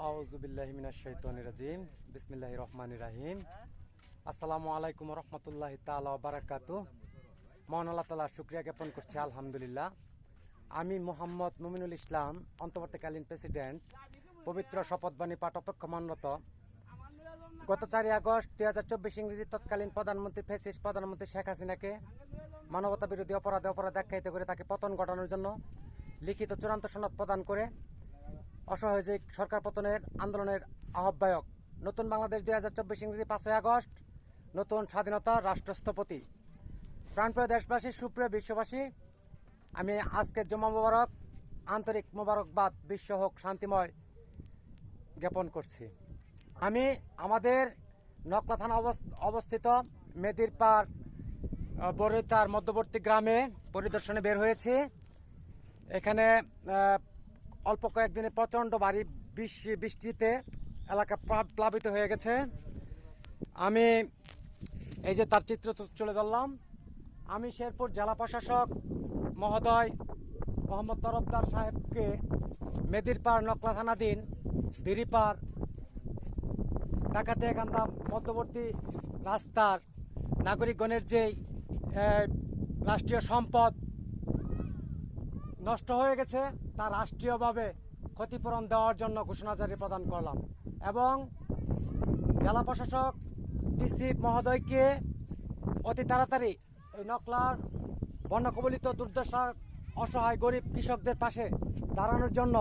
আউযুবিল্লাহি মিনাশ শাইতানির রাজিম বিসমিল্লাহির রহমানির রহিম। আসসালামু আলাইকুম ওয়া রাহমাতুল্লাহি তাআলা ওয়া বারাকাতুহু। মহান আল্লাহ তাআলার শুকরিয়া জ্ঞাপন করছি আলহামদুলিল্লাহ। আমি মোহাম্মদ মুমিনুল ইসলাম, অন্তর্বর্তীকালীন প্রেসিডেন্ট, পবিত্র শপথবাণী পাঠ অপেক্ষমানরত। গত 4 আগস্ট 2024 ইংরেজি তৎকালীন প্রধানমন্ত্রী ফ্যাসিস্ট প্রধানমন্ত্রী শেখ হাসিনাকে মানবতা বিরোধী অপরাধ আখ্যায়িত করে তাকে পতন ঘটানোর জন্য লিখিত চূড়ান্ত সনদ প্রদান করে অসহযোগ সরকার পতনের আন্দোলনের আহ্বায়ক নতুন বাংলাদেশ 2024 ইংরেজি 5 আগস্ট নতুন স্বাধীনতা রাষ্ট্রস্থপতি। প্রাণপ্রিয় দেশবাসী, সুপ্রিয় বিশ্ববাসী, আমি আজকের জুমা মোবারক আন্তরিক মোবারকবাদ, বিশ্ব হোক শান্তিময় জ্ঞাপন করছি। আমি আমাদের নকলা থানা অবস্থিত মেদিরপাড় বরিতার মধ্যবর্তী গ্রামে পরিদর্শনে বের হয়েছি। এখানে অল্প কয়েকদিনে প্রচণ্ড ভারী বৃষ্টিতে এলাকা প্লাবিত হয়ে গেছে। আমি এই যে তার চিত্র তুলে ধরলাম। আমি শেরপুর জেলা প্রশাসক মহোদয় মোহাম্মদ তরফদার সাহেবকে মেদিরপাড় নকলা থানাধীন বিরিপাড় ডাকাতিয়াকান্দা মধ্যবর্তী রাস্তার নাগরিকগণের যেই রাষ্ট্রীয় সম্পদ নষ্ট হয়ে গেছে তা রাষ্ট্রীয়ভাবে ক্ষতিপূরণ দেওয়ার জন্য ঘোষণা জারি প্রদান করলাম এবং জেলা প্রশাসক ডিসি মহোদয়কে অতি তাড়াতাড়ি এই নকলার বন্যা-কবলিত দুর্দশা অসহায় গরিব কৃষকদের পাশে দাঁড়ানোর জন্য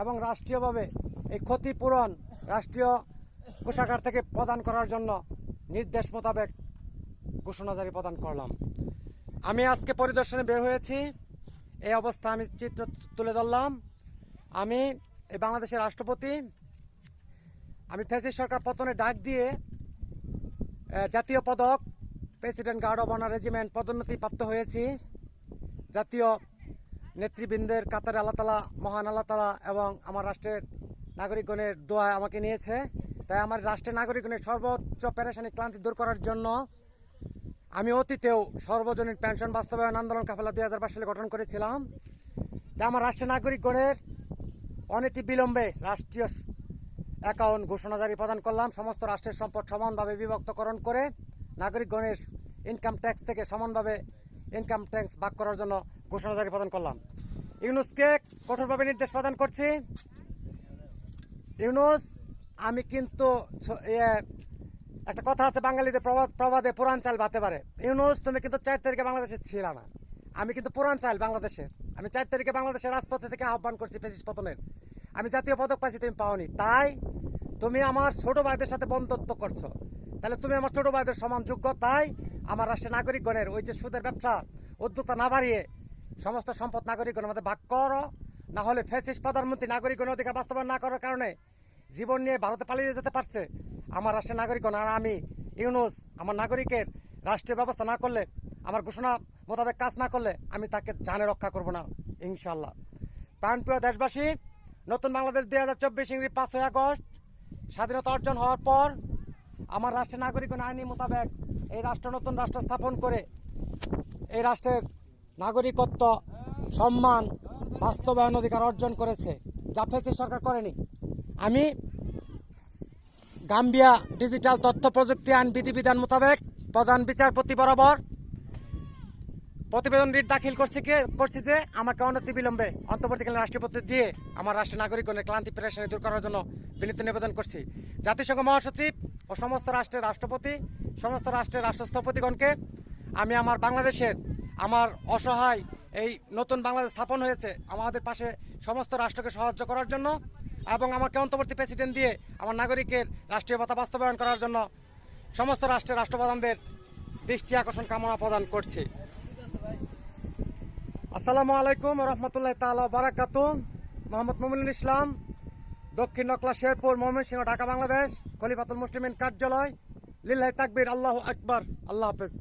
এবং রাষ্ট্রীয়ভাবে এই ক্ষতিপূরণ রাষ্ট্রীয় কোষাগার থেকে প্রদান করার জন্য নির্দেশ মোতাবেক ঘোষণা জারি প্রদান করলাম। আমি আজকে পরিদর্শনে বের হয়েছি। এই অবস্থা আমি চিত্র তুলে ধরলাম। আমি এই বাংলাদেশের রাষ্ট্রপতি, আমি ফ্যাসিস্ট সরকার পতনের ডাক দিয়ে জাতীয় পদক president guard of honour regiment পদোন্নতি প্রাপ্ত হয়েছি। জাতীয় নেতৃবৃন্দের কাতারে আল্লাহ তাআলা, মহান আল্লাহ তাআলা এবং আমার রাষ্ট্রের নাগরিকগণের দোয়ায় আমাকে নিয়েছে। তাই আমার রাষ্ট্রের নাগরিকগণের সর্বোচ্চ পেরেশানি ক্লান্তি দূর করার জন্য আমি অতীতেও সর্বজনীন পেনশন বাস্তবায়ন আন্দোলন কাফেলা 2022 সালে গঠন করেছিলাম। তাই আমার রাষ্ট্রের নাগরিকগণের অনতি বিলম্বে রাষ্ট্রীয় অ্যাকাউন্ট ঘোষণা জারি প্রদান করলাম। সমস্ত রাষ্ট্রের সম্পদ সমানভাবে বিভক্তকরণ করে নাগরিকগণের ইনকাম ট্যাক্স থেকে সমানভাবে ইনকাম ট্যাক্স ভাগ করার জন্য ঘোষণা জারি প্রদান করলাম। ইউনূসকে কঠোরভাবে নির্দেশ প্রদান করছি। ইউনূস, আমি কিন্তু একটা কথা আছে বাঙালিদের প্রবাদে পুরান চাল ভাতে পারে। ইউনূস, তুমি কিন্তু 4 তারিখে বাংলাদেশে ছিল না। আমি কিন্তু পুরান চাল বাংলাদেশের। আমি 4 তারিখে বাংলাদেশের রাজপথে থেকে আহ্বান করছি ফ্যাসিস্ট পতনের। আমি জাতীয় পদক পাইছি, তুমি পাওনি। তাই তুমি আমার ছোট ভাইদের সাথে বন্ধুত্ব করছো। তাহলে তুমি আমার ছোট ভাইদের সমান যোগ্য। তাই আমার রাষ্ট্রের নাগরিকগণের ওই যে সুদের ব্যবসা উদ্যোক্তা না বাড়িয়ে সমস্ত সম্পদ নাগরিকগণের মধ্যে ভাগ করো, না হলে ফ্যাসিস্ট প্রধানমন্ত্রী নাগরিকগণের অধিকার বাস্তবায়ন না করার কারণে জীবন নিয়ে ভারতে পালিয়ে যেতে পারছে আমার রাষ্ট্রের নাগরিকগণ। আর আমি ইউনূস আমার নাগরিকের রাষ্ট্রীয় ব্যবস্থা না করলে, আমার ঘোষণা মোতাবেক কাজ না করলে আমি তাকে জানে রক্ষা করব না ইনশাল্লাহ। প্রাণপ্রিয় দেশবাসী, নতুন বাংলাদেশ 2024 ইংরেজি 5 আগস্ট স্বাধীনতা অর্জন হওয়ার পর আমার রাষ্ট্রের নাগরিকগণ আইনি মোতাবেক এই রাষ্ট্র নতুন রাষ্ট্র স্থাপন করে এই রাষ্ট্রের নাগরিকত্ব সম্মান বাস্তবায়ন অধিকার অর্জন করেছে, যা ফ্যাসিস্ট সরকার করেনি। আমি গাম্বিয়া ডিজিটাল তথ্য প্রযুক্তি আইন বিধিবিধান মোতাবেক প্রধান বিচারপতি বরাবর প্রতিবেদন রিট দাখিল করছি যে আমাকে অনতিবিলম্বে অন্তর্বর্তীকালীন রাষ্ট্রপতি দিয়ে আমার রাষ্ট্রের নাগরিকগণের ক্লান্তি পেরেশানি দূর করার জন্য বিনীত নিবেদন করছি। জাতিসংঘ মহাসচিব ও সমস্ত রাষ্ট্রের রাষ্ট্রপতি, সমস্ত রাষ্ট্রের রাষ্ট্রস্থপতিগণকে আমি আমার বাংলাদেশের আমার অসহায় এই নতুন বাংলাদেশ স্থাপন হয়েছে আমাদের পাশে সমস্ত রাষ্ট্রকে সাহায্য করার জন্য এবং আমাকে অন্তর্বর্তী প্রেসিডেন্ট দিয়ে আমার নাগরিকের রাষ্ট্রীয় ভাতা বাস্তবায়ন করার জন্য সমস্ত রাষ্ট্রের রাষ্ট্রপ্রধানদের দৃষ্টি আকর্ষণ কামনা প্রদান করছি। আসসালামু আলাইকুম ওয়া রাহমাতুল্লাহি তাআলা ওয়া বারাকাতুহু। মোহাম্মদ মুমিনুল ইসলাম, দক্ষিণ নকলা, শেরপুর, ময়মনসিংহ, ঢাকা, বাংলাদেশ। খলিফাতুল মুসলিমিন কার্যালয়। লিল্লাহি তাকবীর, আল্লাহু আকবার। আল্লাহ হাফেজ।